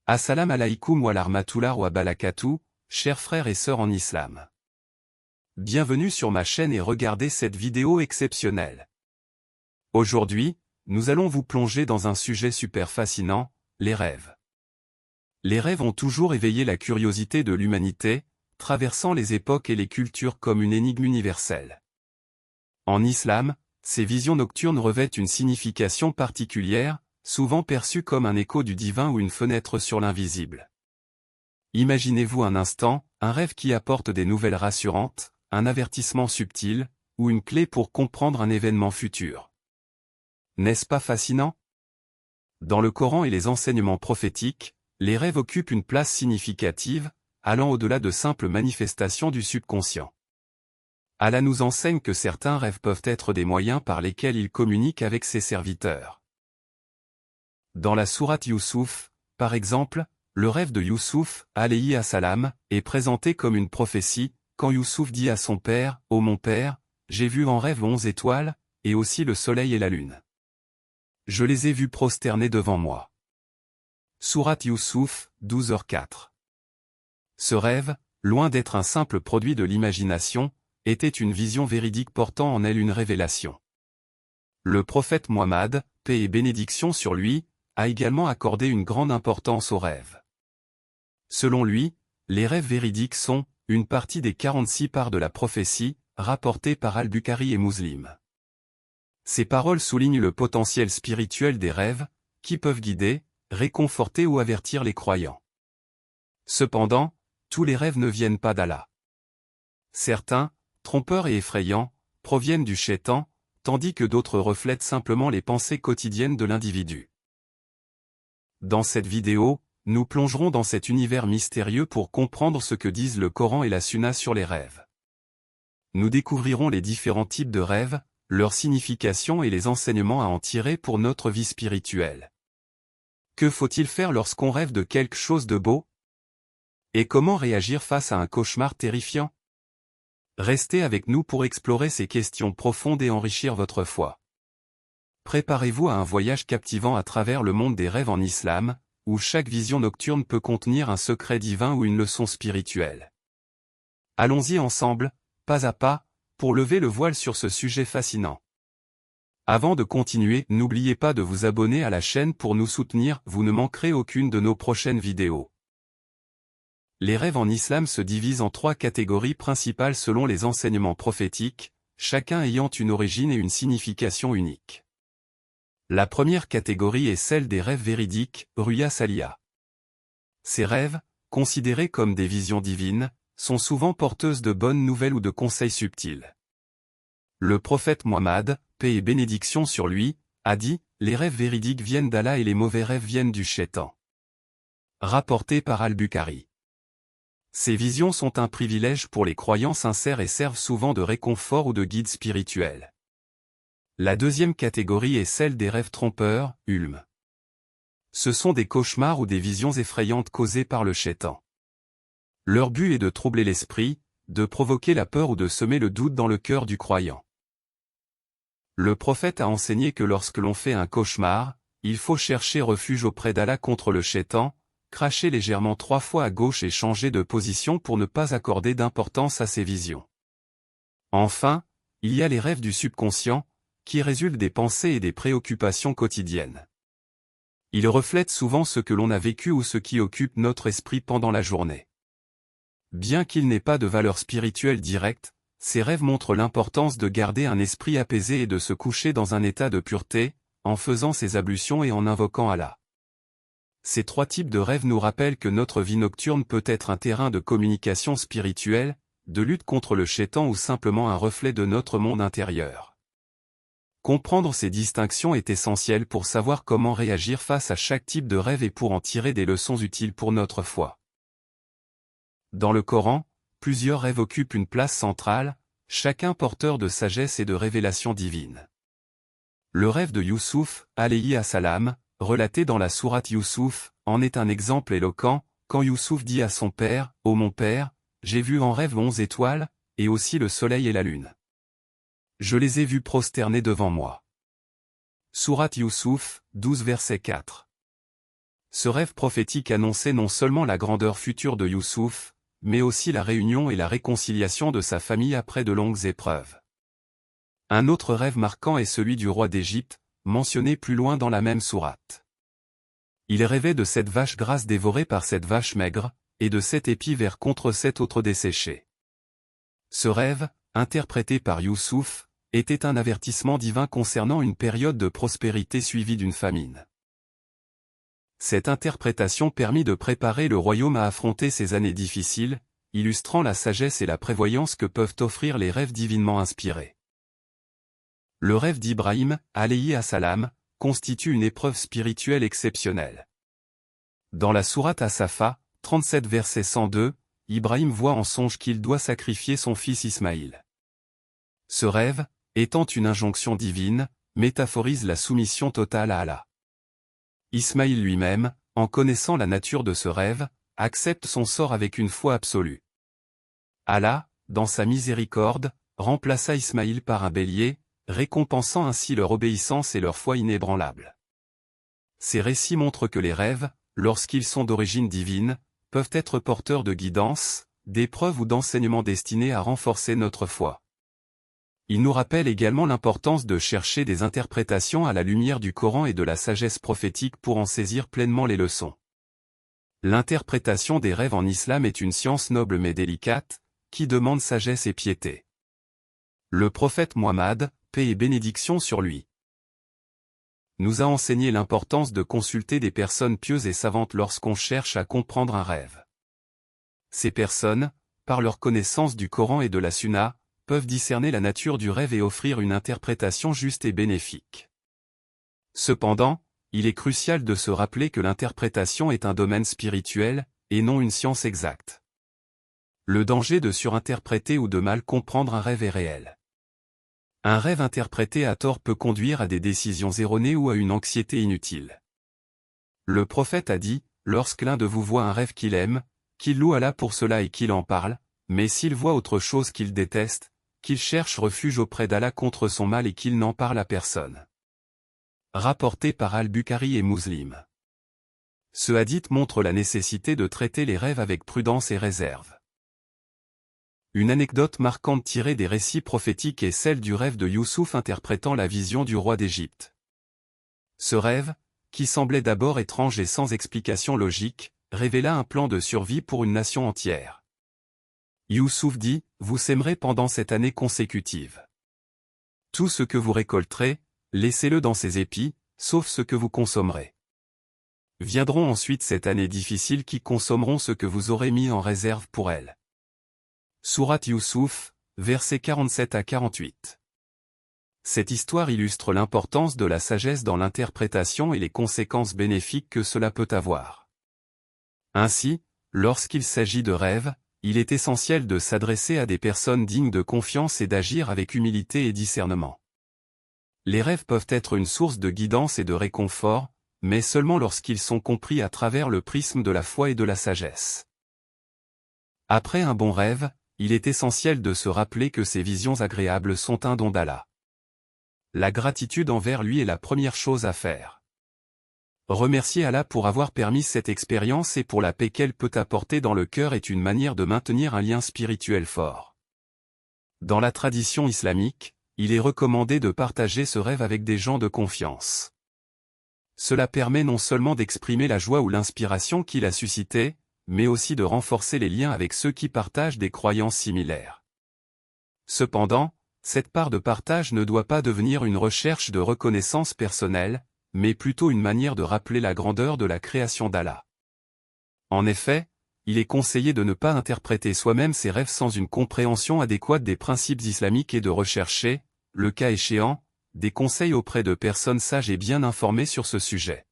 Assalamu alaykoum wa rahmatullah wa barakatuh, chers frères et sœurs en islam. Bienvenue sur ma chaîne et regardez cette vidéo exceptionnelle. Aujourd'hui, nous allons vous plonger dans un sujet super fascinant, les rêves. Les rêves ont toujours éveillé la curiosité de l'humanité, traversant les époques et les cultures comme une énigme universelle. En islam, ces visions nocturnes revêtent une signification particulière, souvent perçue comme un écho du divin ou une fenêtre sur l'invisible. Imaginez-vous un instant, un rêve qui apporte des nouvelles rassurantes, un avertissement subtil, ou une clé pour comprendre un événement futur. N'est-ce pas fascinant? Dans le Coran et les enseignements prophétiques, les rêves occupent une place significative, allant au-delà de simples manifestations du subconscient. Allah nous enseigne que certains rêves peuvent être des moyens par lesquels il communique avec ses serviteurs. Dans la sourate Youssouf, par exemple, le rêve de Youssouf, alayhi assalam, est présenté comme une prophétie, quand Youssouf dit à son père, « Ô mon père, j'ai vu en rêve 11 étoiles, et aussi le soleil et la lune. Je les ai vus prosternés devant moi. » Sourate Youssouf, 12h04. Ce rêve, loin d'être un simple produit de l'imagination, était une vision véridique portant en elle une révélation. Le prophète Muhammad, paix et bénédiction sur lui, a également accordé une grande importance aux rêves. Selon lui, les rêves véridiques sont une partie des 46 parts de la prophétie, rapportées par Al-Bukhari et Muslim. Ces paroles soulignent le potentiel spirituel des rêves, qui peuvent guider, réconforter ou avertir les croyants. Cependant, tous les rêves ne viennent pas d'Allah. Certains, trompeurs et effrayants, proviennent du Shaitan, tandis que d'autres reflètent simplement les pensées quotidiennes de l'individu. Dans cette vidéo, nous plongerons dans cet univers mystérieux pour comprendre ce que disent le Coran et la Sunna sur les rêves. Nous découvrirons les différents types de rêves, leur signification et les enseignements à en tirer pour notre vie spirituelle. Que faut-il faire lorsqu'on rêve de quelque chose de beau? Et comment réagir face à un cauchemar terrifiant? Restez avec nous pour explorer ces questions profondes et enrichir votre foi. Préparez-vous à un voyage captivant à travers le monde des rêves en islam, où chaque vision nocturne peut contenir un secret divin ou une leçon spirituelle. Allons-y ensemble, pas à pas, pour lever le voile sur ce sujet fascinant. Avant de continuer, n'oubliez pas de vous abonner à la chaîne pour nous soutenir, vous ne manquerez aucune de nos prochaines vidéos. Les rêves en islam se divisent en 3 catégories principales selon les enseignements prophétiques, chacun ayant une origine et une signification unique. La première catégorie est celle des rêves véridiques, Ruya Saliha. Ces rêves, considérés comme des visions divines, sont souvent porteuses de bonnes nouvelles ou de conseils subtils. Le prophète Muhammad, paix et bénédiction sur lui, a dit, « Les rêves véridiques viennent d'Allah et les mauvais rêves viennent du Shaitan. » Rapporté par Al-Bukhari. Ces visions sont un privilège pour les croyants sincères et servent souvent de réconfort ou de guide spirituel. La deuxième catégorie est celle des rêves trompeurs, Ulm. Ce sont des cauchemars ou des visions effrayantes causées par le Shaitan. Leur but est de troubler l'esprit, de provoquer la peur ou de semer le doute dans le cœur du croyant. Le prophète a enseigné que lorsque l'on fait un cauchemar, il faut chercher refuge auprès d'Allah contre le Shaitan, cracher légèrement 3 fois à gauche et changer de position pour ne pas accorder d'importance à ces visions. Enfin, il y a les rêves du subconscient, qui résultent des pensées et des préoccupations quotidiennes. Ils reflètent souvent ce que l'on a vécu ou ce qui occupe notre esprit pendant la journée. Bien qu'ils n'aient pas de valeur spirituelle directe, ces rêves montrent l'importance de garder un esprit apaisé et de se coucher dans un état de pureté, en faisant ses ablutions et en invoquant Allah. Ces 3 types de rêves nous rappellent que notre vie nocturne peut être un terrain de communication spirituelle, de lutte contre le Shaitan ou simplement un reflet de notre monde intérieur. Comprendre ces distinctions est essentiel pour savoir comment réagir face à chaque type de rêve et pour en tirer des leçons utiles pour notre foi. Dans le Coran, plusieurs rêves occupent une place centrale, chacun porteur de sagesse et de révélation divine. Le rêve de Youssouf, alayhi assalam, relaté dans la sourate Youssouf, en est un exemple éloquent, quand Youssouf dit à son père, « Ô mon père, j'ai vu en rêve 11 étoiles, et aussi le soleil et la lune. Je les ai vus prosternés devant moi. » Sourate Youssouf, 12 verset 4. Ce rêve prophétique annonçait non seulement la grandeur future de Youssouf, mais aussi la réunion et la réconciliation de sa famille après de longues épreuves. Un autre rêve marquant est celui du roi d'Égypte, mentionné plus loin dans la même sourate. Il rêvait de cette vache grasse dévorée par cette vache maigre, et de 7 épis verts contre 7 autres desséchés. Ce rêve, interprété par Youssouf, était un avertissement divin concernant une période de prospérité suivie d'une famine. Cette interprétation permit de préparer le royaume à affronter ces années difficiles, illustrant la sagesse et la prévoyance que peuvent offrir les rêves divinement inspirés. Le rêve d'Ibrahim, alayhi assalam, constitue une épreuve spirituelle exceptionnelle. Dans la sourate As-Safa, 37 verset 102, Ibrahim voit en songe qu'il doit sacrifier son fils Ismaïl. Ce rêve, étant une injonction divine, métaphorise la soumission totale à Allah. Ismaïl lui-même, en connaissant la nature de ce rêve, accepte son sort avec une foi absolue. Allah, dans sa miséricorde, remplaça Ismaïl par un bélier, récompensant ainsi leur obéissance et leur foi inébranlable. Ces récits montrent que les rêves, lorsqu'ils sont d'origine divine, peuvent être porteurs de guidance, d'épreuves ou d'enseignements destinés à renforcer notre foi. Ils nous rappellent également l'importance de chercher des interprétations à la lumière du Coran et de la sagesse prophétique pour en saisir pleinement les leçons. L'interprétation des rêves en islam est une science noble mais délicate, qui demande sagesse et piété. Le prophète Muhammad, paix et bénédiction sur lui, nous a enseigné l'importance de consulter des personnes pieuses et savantes lorsqu'on cherche à comprendre un rêve. Ces personnes, par leur connaissance du Coran et de la Sunna, peuvent discerner la nature du rêve et offrir une interprétation juste et bénéfique. Cependant, il est crucial de se rappeler que l'interprétation est un domaine spirituel, et non une science exacte. Le danger de surinterpréter ou de mal comprendre un rêve est réel. Un rêve interprété à tort peut conduire à des décisions erronées ou à une anxiété inutile. Le prophète a dit, lorsque l'un de vous voit un rêve qu'il aime, qu'il loue Allah pour cela et qu'il en parle, mais s'il voit autre chose qu'il déteste, qu'il cherche refuge auprès d'Allah contre son mal et qu'il n'en parle à personne. Rapporté par Al-Bukhari et Muslim. Ce hadith montre la nécessité de traiter les rêves avec prudence et réserve. Une anecdote marquante tirée des récits prophétiques est celle du rêve de Youssouf interprétant la vision du roi d'Égypte. Ce rêve, qui semblait d'abord étrange et sans explication logique, révéla un plan de survie pour une nation entière. Youssouf dit, « Vous sèmerez pendant cette année consécutive. Tout ce que vous récolterez, laissez-le dans ses épis, sauf ce que vous consommerez. Viendront ensuite cette année difficile qui consommeront ce que vous aurez mis en réserve pour elle. » Sourate Youssouf, versets 47 à 48. Cette histoire illustre l'importance de la sagesse dans l'interprétation et les conséquences bénéfiques que cela peut avoir. Ainsi, lorsqu'il s'agit de rêves, il est essentiel de s'adresser à des personnes dignes de confiance et d'agir avec humilité et discernement. Les rêves peuvent être une source de guidance et de réconfort, mais seulement lorsqu'ils sont compris à travers le prisme de la foi et de la sagesse. Après un bon rêve, il est essentiel de se rappeler que ces visions agréables sont un don d'Allah. La gratitude envers lui est la première chose à faire. Remercier Allah pour avoir permis cette expérience et pour la paix qu'elle peut apporter dans le cœur est une manière de maintenir un lien spirituel fort. Dans la tradition islamique, il est recommandé de partager ce rêve avec des gens de confiance. Cela permet non seulement d'exprimer la joie ou l'inspiration qu'il a suscité, mais aussi de renforcer les liens avec ceux qui partagent des croyances similaires. Cependant, cette part de partage ne doit pas devenir une recherche de reconnaissance personnelle, mais plutôt une manière de rappeler la grandeur de la création d'Allah. En effet, il est conseillé de ne pas interpréter soi-même ses rêves sans une compréhension adéquate des principes islamiques et de rechercher, le cas échéant, des conseils auprès de personnes sages et bien informées sur ce sujet.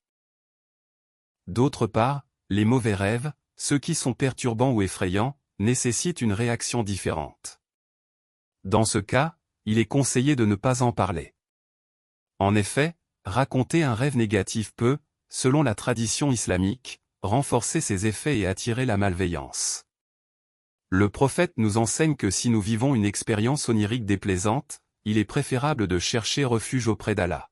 D'autre part, les mauvais rêves, ceux qui sont perturbants ou effrayants, nécessitent une réaction différente. Dans ce cas, il est conseillé de ne pas en parler. En effet, raconter un rêve négatif peut, selon la tradition islamique, renforcer ses effets et attirer la malveillance. Le prophète nous enseigne que si nous vivons une expérience onirique déplaisante, il est préférable de chercher refuge auprès d'Allah.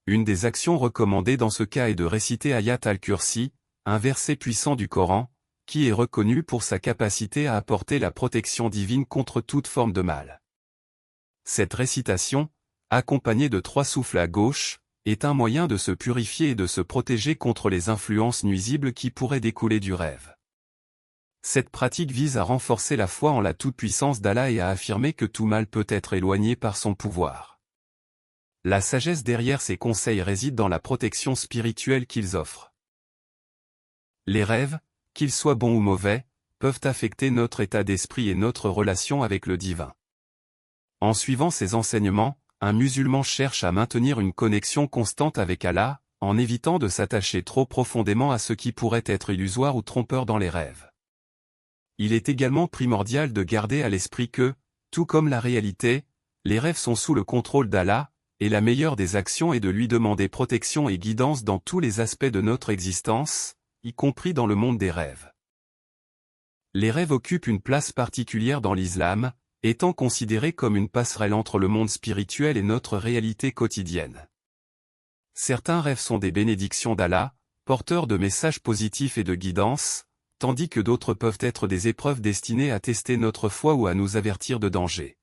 Une des actions recommandées dans ce cas est de réciter Ayat al-Kursi, un verset puissant du Coran, qui est reconnu pour sa capacité à apporter la protection divine contre toute forme de mal. Cette récitation, accompagnée de 3 souffles à gauche, est un moyen de se purifier et de se protéger contre les influences nuisibles qui pourraient découler du rêve. Cette pratique vise à renforcer la foi en la toute-puissance d'Allah et à affirmer que tout mal peut être éloigné par son pouvoir. La sagesse derrière ces conseils réside dans la protection spirituelle qu'ils offrent. Les rêves, qu'ils soient bons ou mauvais, peuvent affecter notre état d'esprit et notre relation avec le divin. En suivant ces enseignements, un musulman cherche à maintenir une connexion constante avec Allah, en évitant de s'attacher trop profondément à ce qui pourrait être illusoire ou trompeur dans les rêves. Il est également primordial de garder à l'esprit que, tout comme la réalité, les rêves sont sous le contrôle d'Allah, et la meilleure des actions est de lui demander protection et guidance dans tous les aspects de notre existence, y compris dans le monde des rêves. Les rêves occupent une place particulière dans l'islam, étant considérés comme une passerelle entre le monde spirituel et notre réalité quotidienne. Certains rêves sont des bénédictions d'Allah, porteurs de messages positifs et de guidance, tandis que d'autres peuvent être des épreuves destinées à tester notre foi ou à nous avertir de danger.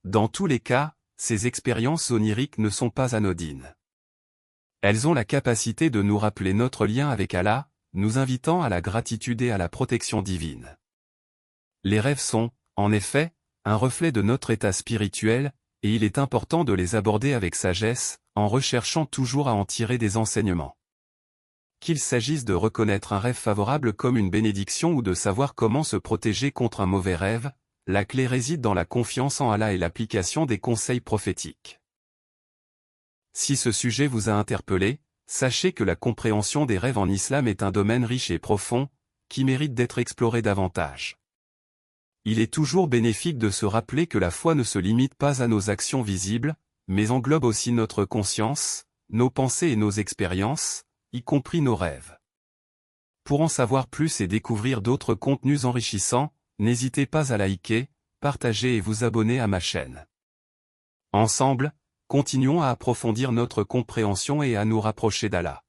Dans tous les cas, ces expériences oniriques ne sont pas anodines. Elles ont la capacité de nous rappeler notre lien avec Allah, nous invitant à la gratitude et à la protection divine. Les rêves sont, en effet, un reflet de notre état spirituel, et il est important de les aborder avec sagesse, en recherchant toujours à en tirer des enseignements. Qu'il s'agisse de reconnaître un rêve favorable comme une bénédiction ou de savoir comment se protéger contre un mauvais rêve, la clé réside dans la confiance en Allah et l'application des conseils prophétiques. Si ce sujet vous a interpellé, sachez que la compréhension des rêves en islam est un domaine riche et profond, qui mérite d'être exploré davantage. Il est toujours bénéfique de se rappeler que la foi ne se limite pas à nos actions visibles, mais englobe aussi notre conscience, nos pensées et nos expériences, y compris nos rêves. Pour en savoir plus et découvrir d'autres contenus enrichissants, n'hésitez pas à liker, partager et vous abonner à ma chaîne. Ensemble, continuons à approfondir notre compréhension et à nous rapprocher d'Allah.